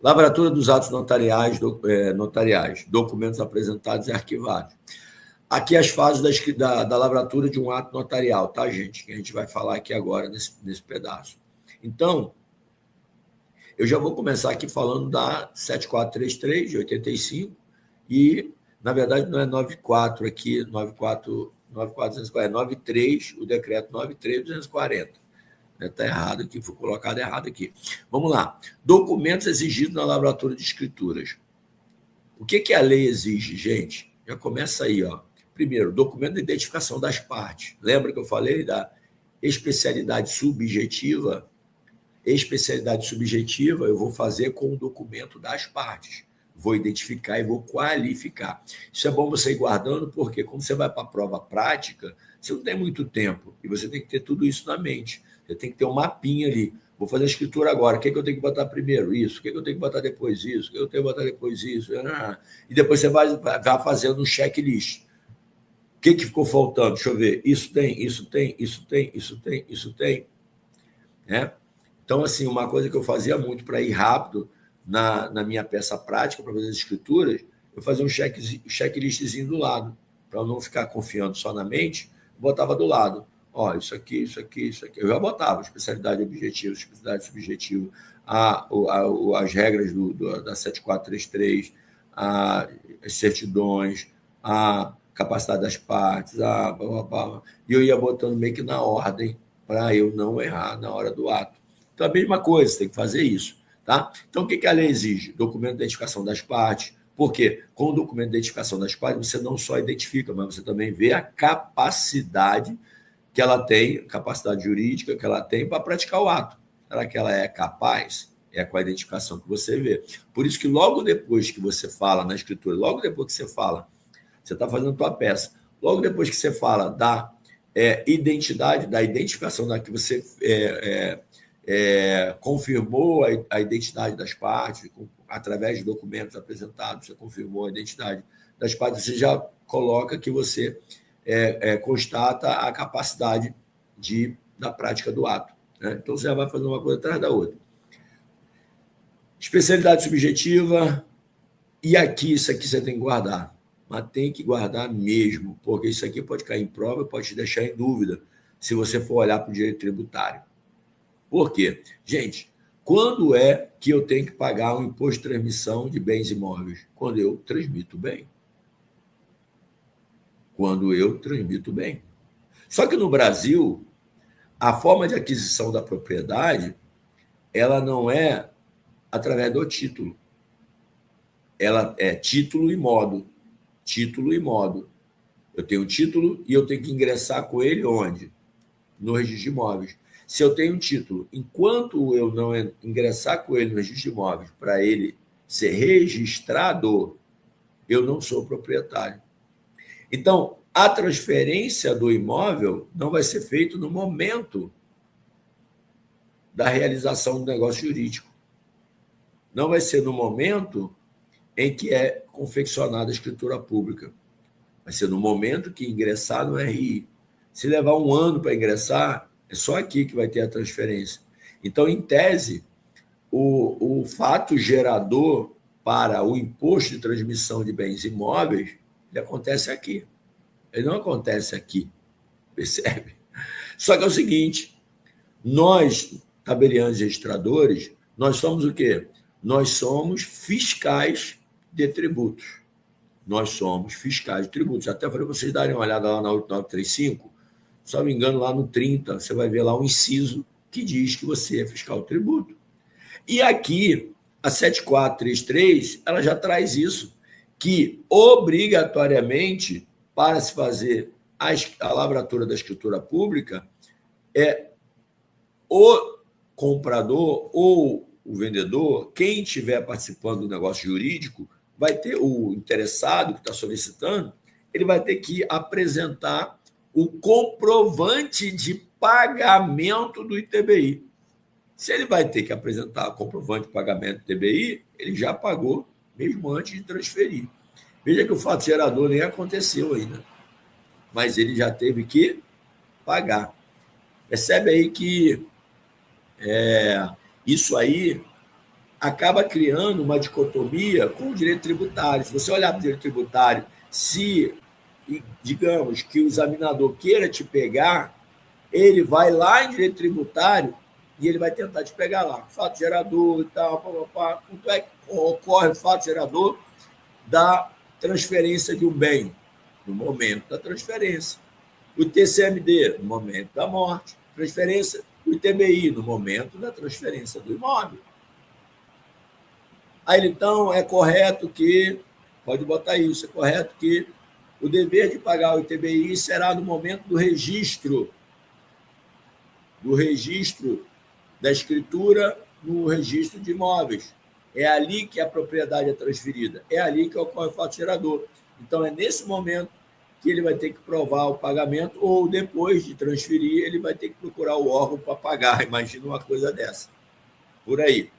Lavratura dos atos notariais, documentos apresentados e arquivados. Aqui as fases da lavratura de um ato notarial, tá, gente? Que a gente vai falar aqui agora nesse pedaço. Então, eu já vou começar aqui falando da 7433 de 85 e, na verdade, não é 94 aqui, 94.240, é 93, o decreto 93.240. Está errado aqui, foi colocado errado aqui. Vamos lá. Documentos exigidos na lavratura de escrituras. O que a lei exige, gente? Já começa aí, ó. Primeiro, documento de identificação das partes. Lembra que eu falei da especialidade subjetiva? Especialidade subjetiva eu vou fazer com o documento das partes. Vou identificar e vou qualificar. Isso é bom você ir guardando, porque quando você vai para a prova prática, você não tem muito tempo e você tem que ter tudo isso na mente. Você tem que ter um mapinha ali. Vou fazer a escritura agora. O que eu tenho que botar primeiro? Isso. O que eu tenho que botar depois? Isso. O que eu tenho que botar depois? Isso. E depois você vai fazendo um checklist. O que ficou faltando? Deixa eu ver. Isso tem, isso tem, isso tem, isso tem, isso tem. Né? Então, assim, uma coisa que eu fazia muito para ir rápido na minha peça prática, para fazer as escrituras, eu fazia um checklistzinho do lado, para eu não ficar confiando só na mente, botava do lado. Ó, isso aqui, isso aqui, isso aqui. Eu já botava especialidade objetiva, especialidade subjetiva, as regras da 7433, as certidões, a capacidade das partes, e eu ia botando meio que na ordem para eu não errar na hora do ato. Então, a mesma coisa, você tem que fazer isso. Tá? Então, o que a lei exige? Documento de identificação das partes. Por quê? Com o documento de identificação das partes, você não só identifica, mas você também vê a capacidade que ela tem, capacidade jurídica que ela tem para praticar o ato. Será que ela é capaz? É com a identificação que você vê. Por isso que logo depois que você fala na escritura, logo depois que você fala, você está fazendo a tua peça, logo depois que você fala da identidade, da identificação da que você confirmou a identidade das partes, através de documentos apresentados, você confirmou a identidade das partes, você já coloca que você constata a capacidade da prática do ato. Né? Então, você já vai fazer uma coisa atrás da outra. Especialidade subjetiva, e aqui, isso aqui você tem que guardar, mas tem que guardar mesmo, porque isso aqui pode cair em prova, pode te deixar em dúvida, se você for olhar para o direito tributário. Por quê? Gente, quando é que eu tenho que pagar um imposto de transmissão de bens imóveis? Quando eu transmito bem. Quando eu transmito bem. Só que no Brasil, a forma de aquisição da propriedade, ela não é através do título. Ela é título e modo. Título e modo. Eu tenho um título e eu tenho que ingressar com ele onde? No registro de imóveis. Se eu tenho um título, enquanto eu não ingressar com ele no registro de imóveis para ele ser registrado, eu não sou proprietário. Então, a transferência do imóvel não vai ser feita no momento da realização do negócio jurídico. Não vai ser no momento em que é confeccionada a escritura pública. Vai ser no momento que ingressar no RI. Se levar um ano para ingressar, é só aqui que vai ter a transferência. Então, em tese, o fato gerador para o imposto de transmissão de bens imóveis, ele acontece aqui. Ele não acontece aqui, percebe? Só que é o seguinte, nós, tabeliães e registradores, nós somos o quê? Nós somos fiscais de tributos. Nós somos fiscais de tributos. Até falei para vocês darem uma olhada lá na 8935, se não me engano, lá no 30, você vai ver lá um inciso que diz que você é fiscal de tributo. E aqui, a 7433, ela já traz isso, que obrigatoriamente, para se fazer a lavratura da escritura pública, o comprador ou o vendedor, quem estiver participando do negócio jurídico, vai ter o interessado que está solicitando, ele vai ter que apresentar o comprovante de pagamento do ITBI. Se ele vai ter que apresentar o comprovante de pagamento do ITBI, ele já pagou, mesmo antes de transferir. Veja que o fato gerador nem aconteceu ainda, mas ele já teve que pagar. Percebe aí que isso aí acaba criando uma dicotomia com o direito tributário. Se você olhar para o direito tributário, se, digamos, que o examinador queira te pegar, ele vai lá em direito tributário e ele vai tentar te pegar lá. Fato gerador e tal, quanto é que ocorre o fato gerador da transferência de um bem? No momento da transferência. O TCMD, no momento da morte. Transferência do ITBI, no momento da transferência do imóvel. Aí, então, é correto que, pode botar isso, é correto que o dever de pagar o ITBI será no momento do registro da escritura no registro de imóveis. É ali que a propriedade é transferida, é ali que ocorre o fato gerador. Então, é nesse momento que ele vai ter que provar o pagamento, ou depois de transferir, ele vai ter que procurar o órgão para pagar. Imagina uma coisa dessa. Por aí.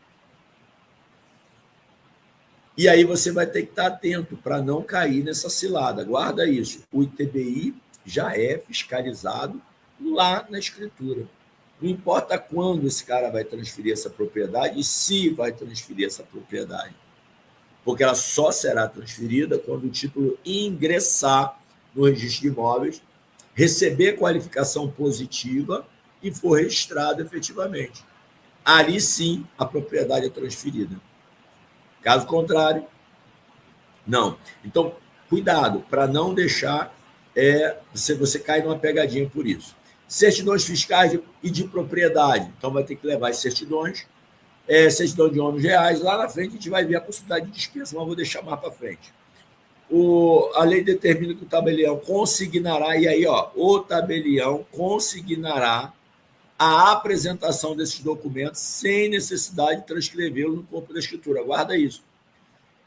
E aí você vai ter que estar atento para não cair nessa cilada. Guarda isso. O ITBI já é fiscalizado lá na escritura. Não importa quando esse cara vai transferir essa propriedade e se vai transferir essa propriedade. Porque ela só será transferida quando o título ingressar no registro de imóveis, receber qualificação positiva e for registrado efetivamente. Ali sim a propriedade é transferida. Caso contrário, não. Então, cuidado para não deixar você cair numa pegadinha por isso. Certidões fiscais e de propriedade. Então, vai ter que levar as certidões, certidão de ônus reais. Lá na frente, a gente vai ver a possibilidade de dispensa, mas vou deixar mais para frente. A lei determina que o tabelião consignará, e aí, o tabelião consignará a apresentação desses documentos sem necessidade de transcrevê-lo no corpo da escritura. Guarda isso.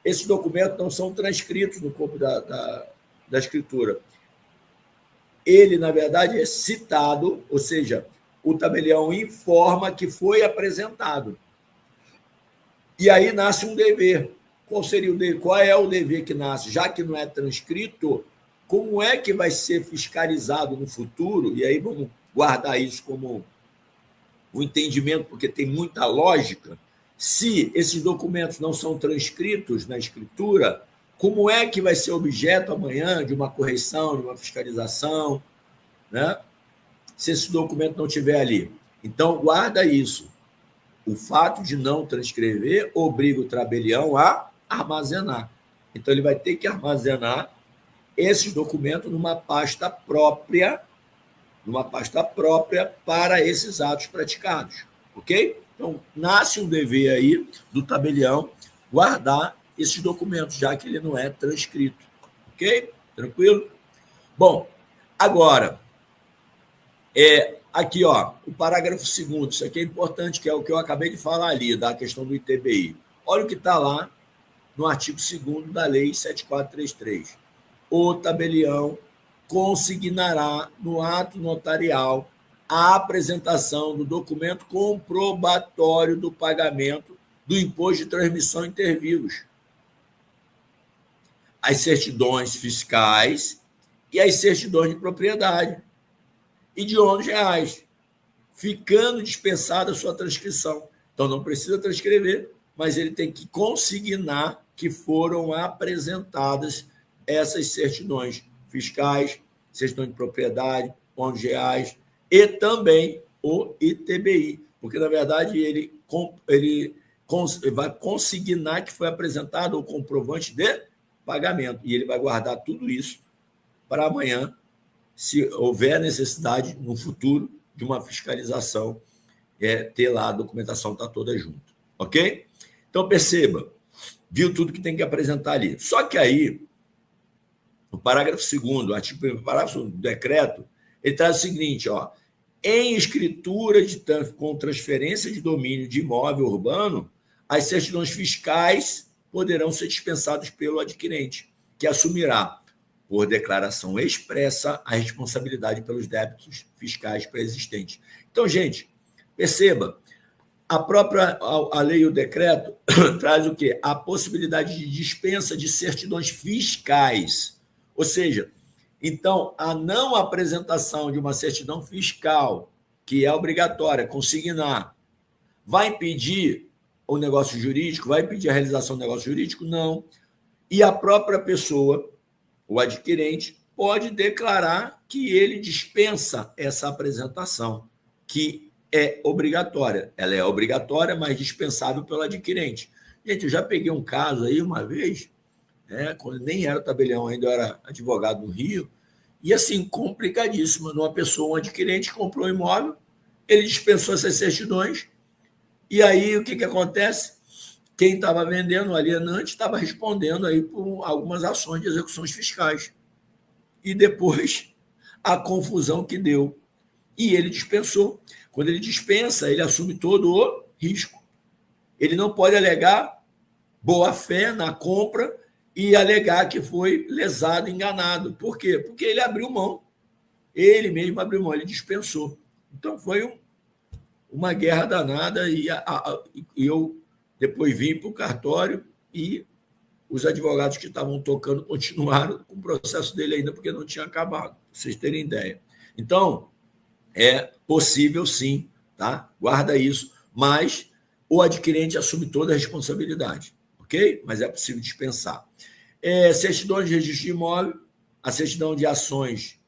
Esses documentos não são transcritos no corpo da escritura. Ele, na verdade, é citado, ou seja, o tabelião informa que foi apresentado. E aí nasce um dever. Qual é o dever que nasce? Já que não é transcrito, como é que vai ser fiscalizado no futuro? E aí vamos guardar isso como um entendimento, porque tem muita lógica. Se esses documentos não são transcritos na escritura, como é que vai ser objeto amanhã de uma correção, de uma fiscalização, né? Se esse documento não estiver ali? Então, guarda isso. O fato de não transcrever obriga o tabelião a armazenar. Então, ele vai ter que armazenar esses documentos numa pasta própria para esses atos praticados, ok? Então, nasce um dever aí do tabelião guardar esses documentos, já que ele não é transcrito, ok? Tranquilo? Bom, agora, aqui, o parágrafo 2º, isso aqui é importante, que é o que eu acabei de falar ali, da questão do ITBI. Olha o que está lá no artigo 2º da Lei 7433. O tabelião consignará no ato notarial a apresentação do documento comprobatório do pagamento do imposto de transmissão inter vivos, as certidões fiscais e as certidões de propriedade e de ônus reais, ficando dispensada a sua transcrição. Então, não precisa transcrever, mas ele tem que consignar que foram apresentadas essas certidões fiscais, certidão de propriedade, ônus reais e também o ITBI, porque, na verdade, ele vai consignar que foi apresentado o comprovante de pagamento e ele vai guardar tudo isso para amanhã, se houver necessidade no futuro de uma fiscalização, ter lá a documentação está toda junto, ok? Então, perceba, viu tudo que tem que apresentar ali. Só que aí, no parágrafo 2º, artigo 1º, parágrafo 2º do decreto, ele traz o seguinte, em escritura com transferência de domínio de imóvel urbano, as certidões fiscais poderão ser dispensadas pelo adquirente, que assumirá, por declaração expressa, a responsabilidade pelos débitos fiscais pré-existentes. Então, gente, perceba, a lei e o decreto traz o quê? A possibilidade de dispensa de certidões fiscais. Ou seja, então, a não apresentação de uma certidão fiscal, que é obrigatória, consignar, vai impedir o negócio jurídico, vai pedir a realização do negócio jurídico? Não. E a própria pessoa, o adquirente, pode declarar que ele dispensa essa apresentação, que é obrigatória. Ela é obrigatória, mas dispensável pelo adquirente. Gente, eu já peguei um caso aí uma vez, quando nem era tabelião ainda, eu era advogado no Rio, e assim, complicadíssimo. Uma pessoa, um adquirente, comprou um imóvel, ele dispensou essas certidões, e aí o que acontece? Quem estava vendendo, o alienante, estava respondendo aí por algumas ações de execuções fiscais. E depois, a confusão que deu. E ele dispensou. Quando ele dispensa, ele assume todo o risco. Ele não pode alegar boa-fé na compra e alegar que foi lesado, enganado. Por quê? Porque ele abriu mão. Ele mesmo abriu mão, ele dispensou. Então, foi uma guerra danada e eu depois vim para o cartório e os advogados que estavam tocando continuaram com o processo dele ainda, porque não tinha acabado, para vocês terem ideia. Então, é possível sim, tá? Guarda isso, mas o adquirente assume toda a responsabilidade, ok? Mas é possível dispensar. Certidão de registro de imóvel, a certidão de ações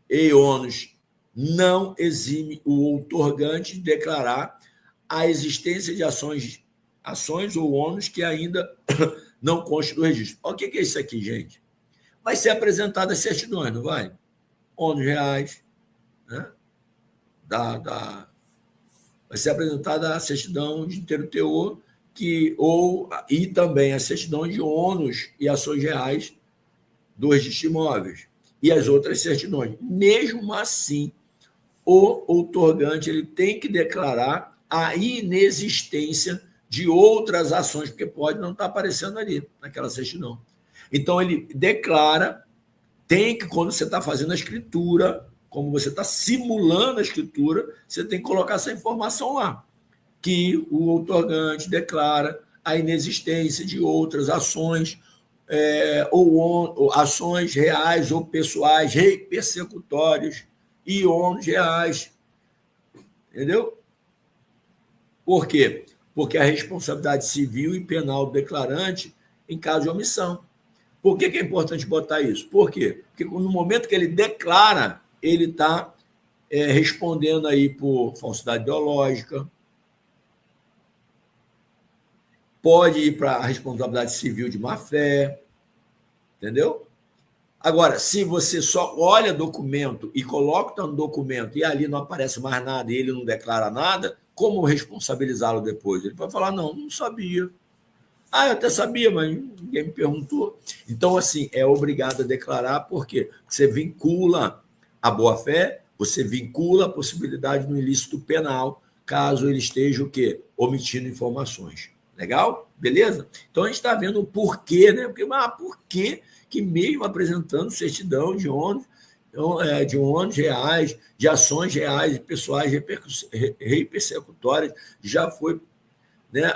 e ônus não exime o outorgante de declarar a existência de ações ou ônus que ainda não consta do registro. O que é isso aqui, gente? Vai ser apresentada as certidões, não vai? ônus reais, né? Vai ser apresentada a certidão de inteiro teor e também a certidão de ônus e ações reais do registro de imóveis e as outras certidões. Mesmo assim, o outorgante ele tem que declarar a inexistência de outras ações, porque pode não estar aparecendo ali, naquela certidão. Então, ele declara, quando você está fazendo a escritura, como você está simulando a escritura, você tem que colocar essa informação lá, que o outorgante declara a inexistência de outras ações, ou ações reais ou pessoais, persecutórios e ônus reais. Entendeu? Por quê? Porque a responsabilidade civil e penal do declarante em caso de omissão. Por que é importante botar isso? Por quê? Porque no momento que ele declara, ele está respondendo aí por falsidade ideológica, pode ir para a responsabilidade civil de má-fé, entendeu? Agora, se você só olha documento e coloca no documento e ali não aparece mais nada e ele não declara nada, como responsabilizá-lo depois? Ele pode falar, não sabia. Eu até sabia, mas ninguém me perguntou. Então, assim, é obrigado a declarar, porque você vincula a boa-fé, você vincula a possibilidade do ilícito penal, caso ele esteja o quê? Omitindo informações. Legal? Beleza? Então, a gente está vendo o porquê, né? Por que mesmo apresentando certidão de ônus reais, de ações reais e pessoais persecutórias, já foi, né,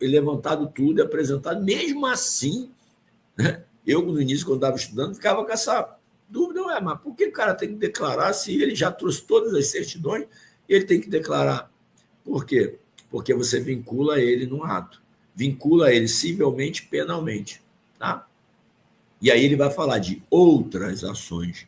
levantado tudo, apresentado. Mesmo assim, né, eu, no início, quando estava estudando, ficava com essa dúvida, mas por que o cara tem que declarar se ele já trouxe todas as certidões? Ele tem que declarar. Por quê? Porque você vincula ele num ato. Vincula ele civilmente, penalmente. Tá? E aí ele vai falar de outras ações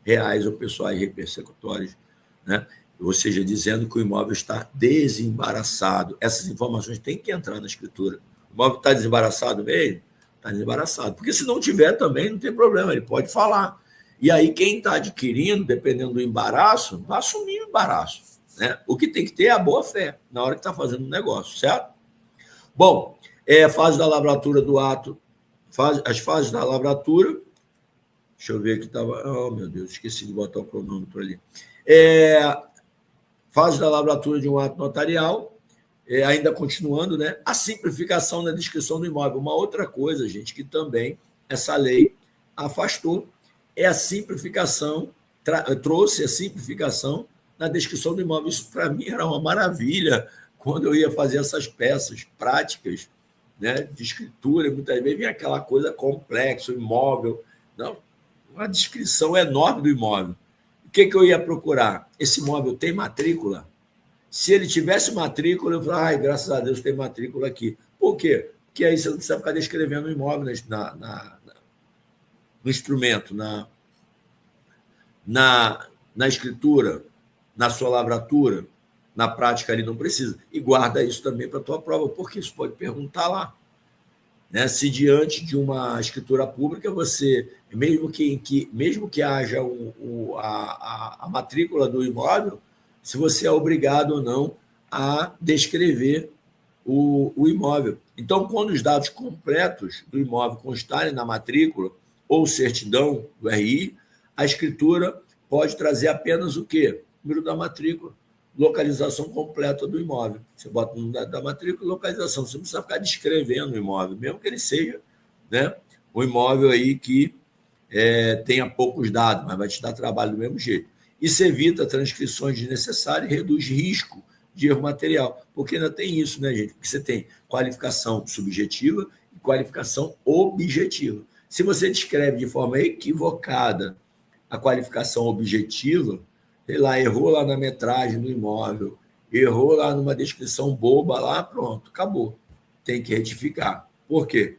reais ou pessoais persecutórias, né? Ou seja, dizendo que o imóvel está desembaraçado. Essas informações têm que entrar na escritura. O imóvel está desembaraçado mesmo? Está desembaraçado. Porque se não tiver também, não tem problema, ele pode falar. E aí quem está adquirindo, dependendo do embaraço, vai assumir o embaraço, né? O que tem que ter é a boa-fé na hora que está fazendo o negócio, certo? Bom, fase da lavratura do ato, as fases da lavratura. Deixa eu ver aqui, estava. Oh, meu Deus, esqueci de botar o cronômetro ali. Fase da lavratura de um ato notarial, ainda continuando, né? A simplificação na descrição do imóvel. Uma outra coisa, gente, que também essa lei afastou, é a simplificação, trouxe a simplificação na descrição do imóvel. Isso, para mim, era uma maravilha quando eu ia fazer essas peças práticas, né, de escritura, muitas vezes vinha aquela coisa complexa, o imóvel. Não, uma descrição enorme do imóvel. O que eu ia procurar? Esse imóvel tem matrícula? Se ele tivesse matrícula, eu falo, ai, graças a Deus tem matrícula aqui. Por quê? Porque aí você não precisa ficar descrevendo o imóvel no instrumento, na escritura, na sua lavratura, na prática ali não precisa. E guarda isso também para a tua prova, porque isso pode perguntar lá. Né? Se diante de uma escritura pública, você, mesmo que haja a matrícula do imóvel, se você é obrigado ou não a descrever o imóvel. Então, quando os dados completos do imóvel constarem na matrícula ou certidão do RI, a escritura pode trazer apenas o quê? O número da matrícula, localização completa do imóvel. Você bota o número da matrícula e localização. Você não precisa ficar descrevendo o imóvel, mesmo que ele seja, né, um imóvel aí que tenha poucos dados, mas vai te dar trabalho do mesmo jeito. Isso evita transcrições desnecessárias e reduz risco de erro material, porque ainda tem isso, né, gente? Porque você tem qualificação subjetiva e qualificação objetiva. Se você descreve de forma equivocada a qualificação objetiva, sei lá, errou lá na metragem do imóvel, errou lá numa descrição boba lá, pronto, acabou. Tem que retificar. Por quê?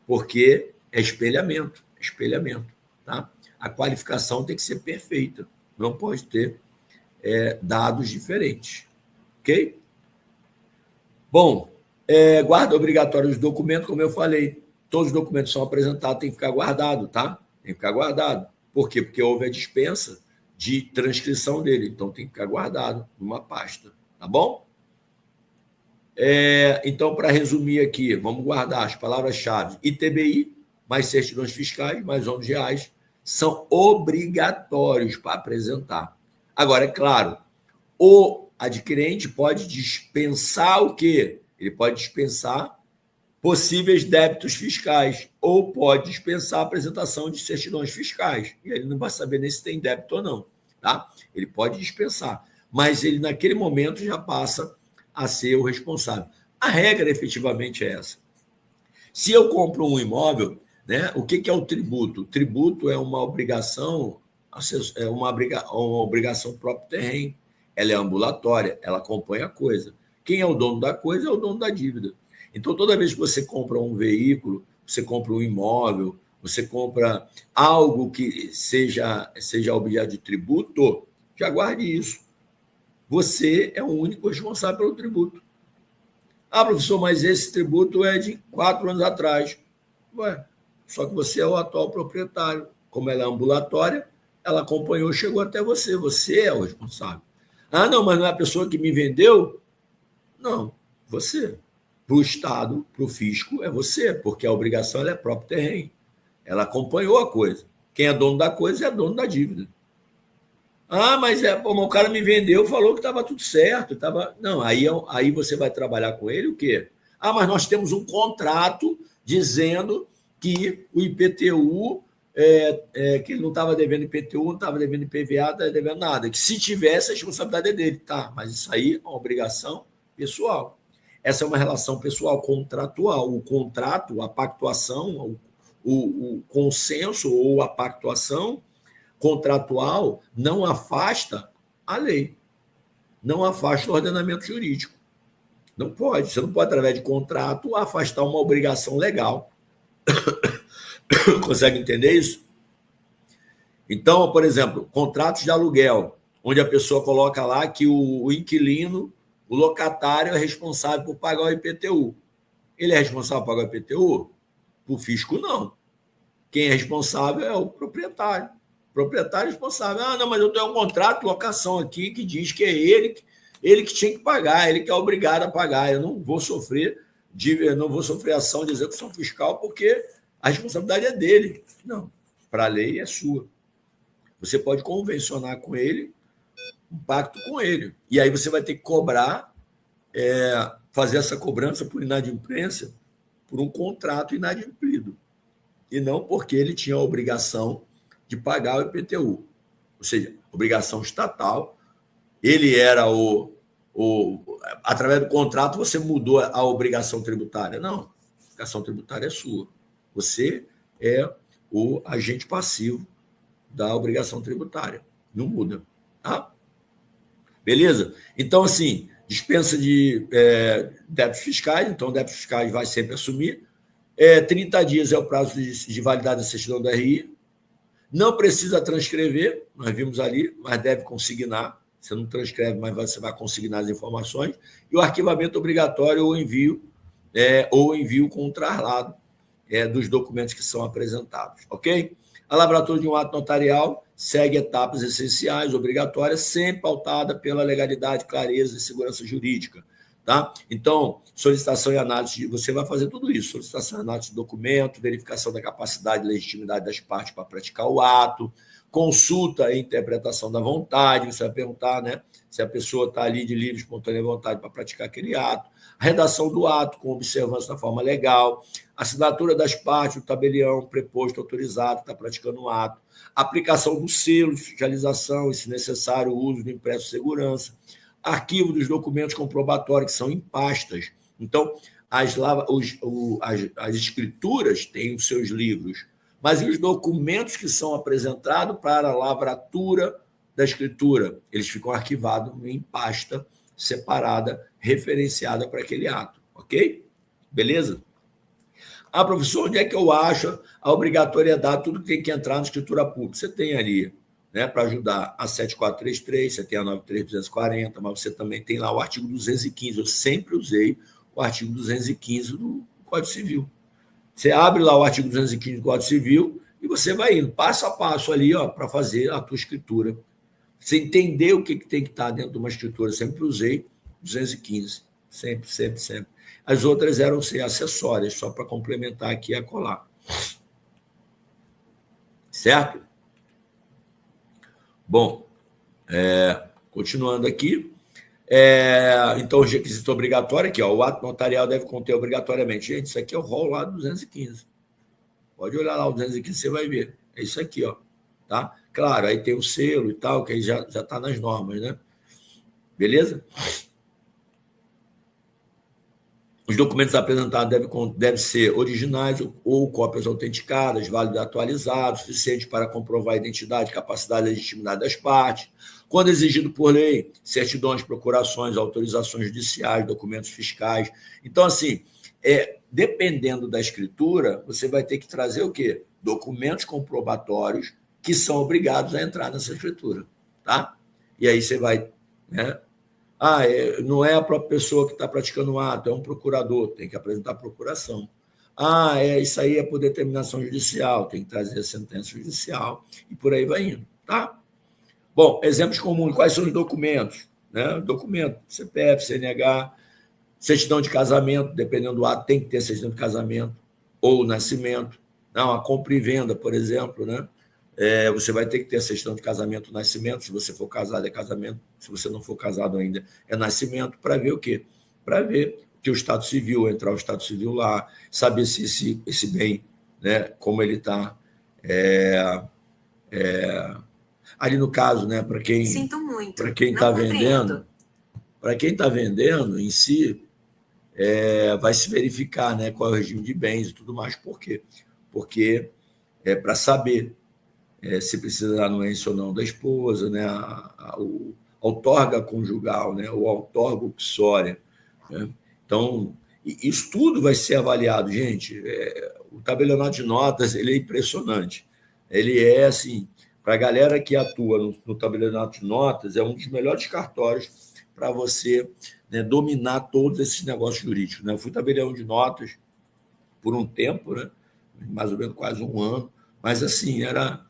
Porque é espelhamento, tá? A qualificação tem que ser perfeita, não pode ter dados diferentes, ok? Bom, guarda obrigatória dos documentos, como eu falei, todos os documentos são apresentados, tem que ficar guardado, tá? Tem que ficar guardado. Por quê? Porque houve a dispensa de transcrição dele, então tem que ficar guardado numa pasta, tá bom? Então, para resumir aqui, vamos guardar as palavras-chave: ITBI, mais certidões fiscais, mais ônus reais, são obrigatórios para apresentar. Agora, é claro, o adquirente pode dispensar o quê? Ele pode dispensar possíveis débitos fiscais ou pode dispensar a apresentação de certidões fiscais. E ele não vai saber nem se tem débito ou não, tá? Ele pode dispensar, mas ele naquele momento já passa a ser o responsável. A regra efetivamente é essa. Se eu compro um imóvel, né, o que é o tributo? O tributo é uma obrigação, uma obrigação próprio terreno. Ela é ambulatória, ela acompanha a coisa. Quem é o dono da coisa é o dono da dívida. Então, toda vez que você compra um veículo, você compra um imóvel, você compra algo que seja objeto de tributo, já guarde isso. Você é o único responsável pelo tributo. Ah, professor, mas esse tributo é de 4 anos atrás. Ué, só que você é o atual proprietário. Como ela é ambulatória, ela acompanhou, chegou até você. Você é o responsável. Ah, não, mas não é a pessoa que me vendeu? Não, você. Para o Estado, para o fisco, é você, porque a obrigação ela é próprio terreno. Ela acompanhou a coisa. Quem é dono da coisa é dono da dívida. Ah, mas o cara me vendeu, falou que estava tudo certo. Não, aí você vai trabalhar com ele o quê? Ah, mas nós temos um contrato dizendo que o IPTU, que ele não estava devendo IPTU, não estava devendo IPVA, não estava devendo nada. Que se tivesse, a responsabilidade é dele. Tá, mas isso aí é uma obrigação pessoal. Essa é uma relação pessoal contratual. O contrato, a pactuação, o consenso ou a pactuação contratual não afasta a lei, não afasta o ordenamento jurídico. Não pode. Você não pode, através de contrato, afastar uma obrigação legal. Consegue entender isso? Então, por exemplo, contratos de aluguel, onde a pessoa coloca lá que o inquilino, o locatário, é responsável por pagar o IPTU. Ele é responsável por pagar o IPTU? O fisco, não. Quem é responsável é o proprietário. O proprietário é responsável. Ah, não, mas eu tenho um contrato de locação aqui que diz que é ele que tinha que pagar, ele que é obrigado a pagar. Eu não vou sofrer ação de execução fiscal porque a responsabilidade é dele. Não, para a lei é sua. Você pode convencionar com ele, um pacto com ele. E aí você vai ter que cobrar, fazer essa cobrança por inadimplência, por um contrato inadimplido. E não porque ele tinha a obrigação de pagar o IPTU. Ou seja, obrigação estatal, ele era através do contrato você mudou a obrigação tributária. Não, a obrigação tributária é sua. Você é o agente passivo da obrigação tributária. Não muda, tá? Beleza? Então, assim, Dispensa de débitos fiscais, então débitos fiscais vai sempre assumir. 30 dias é o prazo de validade da certidão do RI. Não precisa transcrever, nós vimos ali, mas deve consignar. Você não transcreve, mas você vai consignar as informações. E o arquivamento obrigatório ou envio com o traslado dos documentos que são apresentados, ok? A lavratura de um ato notarial segue etapas essenciais, obrigatórias, sempre pautada pela legalidade, clareza e segurança jurídica. Tá? Então, solicitação e análise, você vai fazer tudo isso, solicitação e análise de documento, verificação da capacidade e legitimidade das partes para praticar o ato, consulta e interpretação da vontade, você vai perguntar, né, se a pessoa está ali de livre, espontânea vontade para praticar aquele ato, a redação do ato com observância da forma legal, assinatura das partes, do tabelião, preposto, autorizado, que está praticando o ato, aplicação do selo de fiscalização e, se necessário, o uso do impresso de segurança, arquivo dos documentos comprobatórios, que são em pastas. Então, as escrituras têm os seus livros, mas os documentos que são apresentados para a lavratura da escritura, eles ficam arquivados em pasta separada, referenciada para aquele ato, ok? Beleza? Ah, professor, onde é que eu acho a obrigatoriedade, tudo que tem que entrar na escritura pública? Você tem ali, né, para ajudar a 7433, você tem a 93240, mas você também tem lá o artigo 215. Eu sempre usei o artigo 215 do Código Civil. Você abre lá o artigo 215 do Código Civil e você vai indo passo a passo ali, para fazer a tua escritura. Você entender o que tem que estar dentro de uma escritura. Eu sempre usei 215. Sempre, sempre, sempre. As outras eram acessórias, só para complementar aqui e acolá. Certo? Bom, continuando aqui. Então, os requisitos obrigatórios aqui, o ato notarial deve conter obrigatoriamente. Gente, isso aqui é o rol lá do 215. Pode olhar lá o 215, você vai ver. É isso aqui, tá? Claro, aí tem o selo e tal, que aí já está nas normas, né? Beleza? Os documentos apresentados devem ser originais ou cópias autenticadas, válidos e atualizados, suficientes para comprovar a identidade, capacidade e legitimidade das partes. Quando exigido por lei, certidões, procurações, autorizações judiciais, documentos fiscais. Então, assim, dependendo da escritura, você vai ter que trazer o quê? Documentos comprobatórios que são obrigados a entrar nessa escritura, tá? E aí você vai, né? Não é a própria pessoa que está praticando o ato, é um procurador, tem que apresentar a procuração. Isso aí é por determinação judicial, tem que trazer a sentença judicial e por aí vai indo, tá? Bom, exemplos comuns, quais são os documentos? Né? Documento, CPF, CNH, certidão de casamento, dependendo do ato, tem que ter certidão de casamento ou nascimento. Não, a compra e venda, por exemplo, né? Você vai ter que ter a certidão de casamento, nascimento. Se você for casado, é casamento. Se você não for casado ainda, é nascimento. Para ver o quê? Para ver que o Estado Civil, entrar o Estado Civil lá, saber se esse bem, né, como ele está. Ali no caso, né, para quem está vendendo, em si, vai se verificar, né, qual é o regime de bens e tudo mais. Por quê? Porque é para saber se precisa da anuência ou não da esposa, né, a outorga conjugal, né, ou outorga uxória. Né? Então, isso tudo vai ser avaliado, gente. O tabelionato de notas, ele é impressionante. Ele é, assim, para a galera que atua no tabelionato de notas, é um dos melhores cartórios para você, né, dominar todos esses negócios jurídicos. Né? Eu fui tabelião de notas por um tempo, né? Mais ou menos quase um ano, mas, assim, era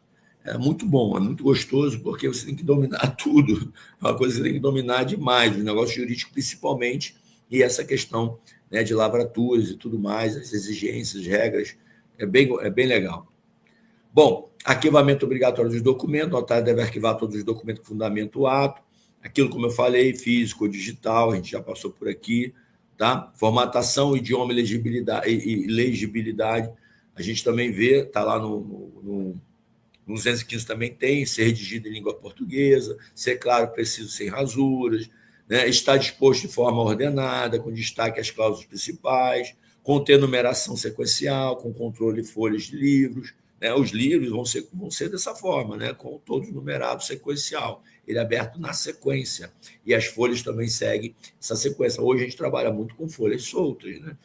muito bom, é muito gostoso, porque você tem que dominar tudo, é uma coisa que você tem que dominar demais, o negócio jurídico principalmente, e essa questão, né, de lavraturas e tudo mais, as exigências, regras, é bem legal. Bom, arquivamento obrigatório dos documentos, o notário deve arquivar todos os documentos que fundamentam o ato, aquilo, como eu falei, físico ou digital, a gente já passou por aqui, tá? Formatação, idioma e legibilidade, a gente também vê, está lá no 215 também tem, ser redigido em língua portuguesa, ser claro, preciso, sem rasuras, né? Estar disposto de forma ordenada, com destaque às cláusulas principais, conter numeração sequencial, com controle de folhas de livros, né? Os livros vão ser dessa forma, né? Com todos numerados, sequencial. Ele é aberto na sequência. E as folhas também seguem essa sequência. Hoje a gente trabalha muito com folhas soltas, né?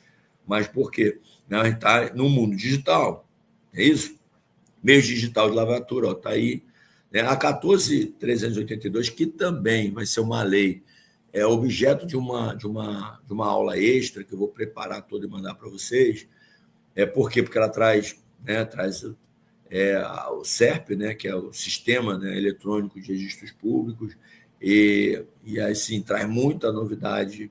Mas por quê? A gente está no mundo digital, é isso? Meio digital de lavratura, está aí. Né? A 14.382, que também vai ser uma lei, é objeto de uma aula extra que eu vou preparar toda e mandar para vocês. Por quê? Porque ela traz o SERP, né, que é o Sistema, né, Eletrônico de Registros Públicos, e assim, traz muita novidade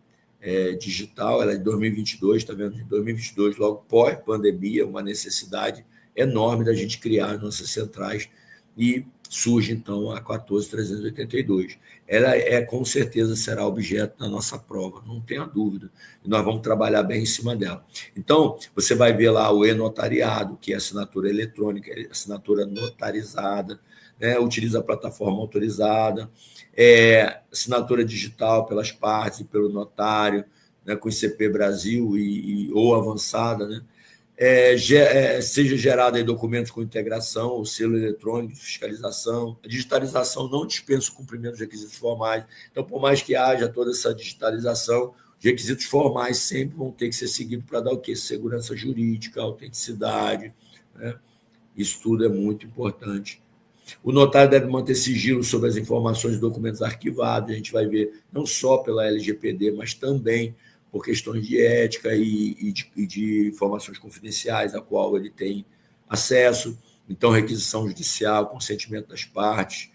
digital. Ela é de 2022, está vendo? De 2022, logo pós-pandemia, uma necessidade enorme da gente criar nossas centrais, e surge, então, a 14.382. Ela com certeza, será objeto da nossa prova, não tenha dúvida, e nós vamos trabalhar bem em cima dela. Então, você vai ver lá o e-notariado, que é assinatura eletrônica, assinatura notarizada, né? Utiliza a plataforma autorizada, assinatura digital pelas partes e pelo notário, né? Com ICP Brasil ou avançada, né? Seja gerado aí documentos com integração, o selo eletrônico de fiscalização. A digitalização não dispensa o cumprimento dos requisitos formais. Então, por mais que haja toda essa digitalização, os requisitos formais sempre vão ter que ser seguidos para dar o quê? Segurança jurídica, autenticidade, né? Isso tudo é muito importante. O notário deve manter sigilo sobre as informações e documentos arquivados. A gente vai ver não só pela LGPD, mas também por questões de ética e de informações confidenciais, a qual ele tem acesso. Então, requisição judicial, consentimento das partes.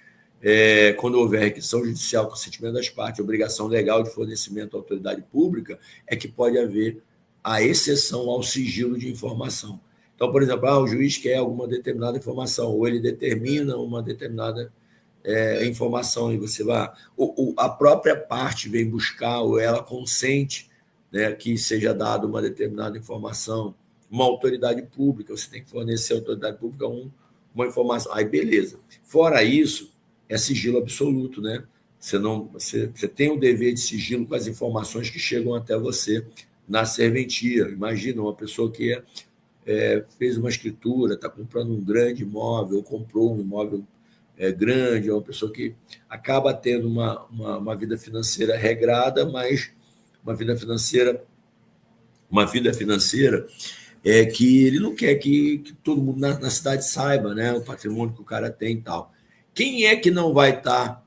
Quando houver requisição judicial, consentimento das partes, obrigação legal de fornecimento à autoridade pública, é que pode haver a exceção ao sigilo de informação. Então, por exemplo, o juiz quer alguma determinada informação, ou ele determina uma determinada informação, e você vai... a própria parte vem buscar, ou ela consente, né, que seja dada uma determinada informação, uma autoridade pública, você tem que fornecer à autoridade pública uma informação. Aí, beleza. Fora isso, é sigilo absoluto, né? Você tem o dever de sigilo com as informações que chegam até você na serventia. Imagina uma pessoa que fez uma escritura, está comprando um grande imóvel, ou comprou um imóvel grande, é uma pessoa que acaba tendo uma vida financeira regrada, mas uma vida financeira que ele não quer que todo mundo na cidade saiba, né, o patrimônio que o cara tem e tal. Quem é que não vai estar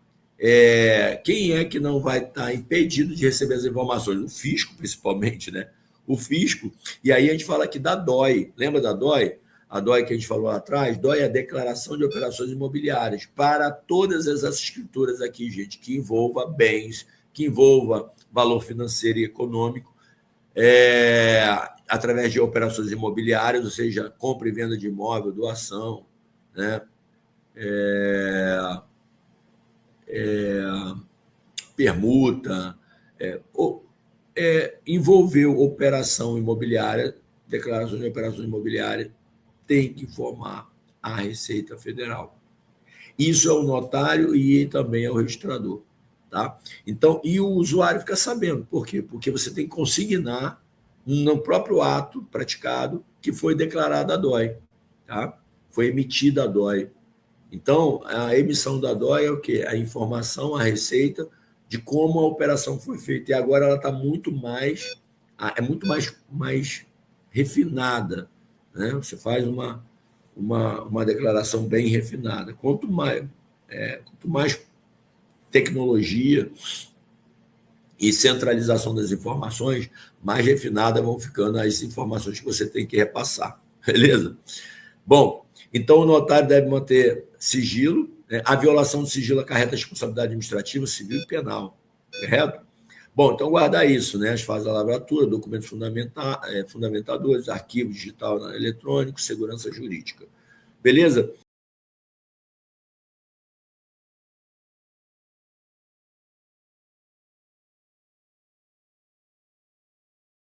impedido de receber as informações? O fisco, principalmente, né? O fisco. E aí a gente fala aqui da DOI. Lembra da DOI? A DOI que a gente falou lá atrás, DOI é a Declaração de Operações Imobiliárias, para todas as escrituras aqui, gente, que envolva bens, que envolva valor financeiro e econômico, através de operações imobiliárias, ou seja, compra e venda de imóvel, doação, né? Permuta, envolveu operação imobiliária, declaração de operação imobiliária, tem que informar a Receita Federal. Isso é o notário e também é o registrador. Tá? Então, e o usuário fica sabendo. Por quê? Porque você tem que consignar no próprio ato praticado que foi declarada a DOI. Tá? Foi emitida a DOI. Então, a emissão da DOI é o quê? A informação, a receita de como a operação foi feita. E agora ela está muito mais refinada. Né? Você faz uma declaração bem refinada. Quanto mais tecnologia e centralização das informações, mais refinadas vão ficando as informações que você tem que repassar. Beleza? Bom, então o notário deve manter sigilo, né? A violação do sigilo acarreta responsabilidade administrativa, civil e penal. Correto? Bom, então guardar isso, né? As fases da lavratura, documentos fundamentadores, arquivo digital eletrônico, segurança jurídica. Beleza?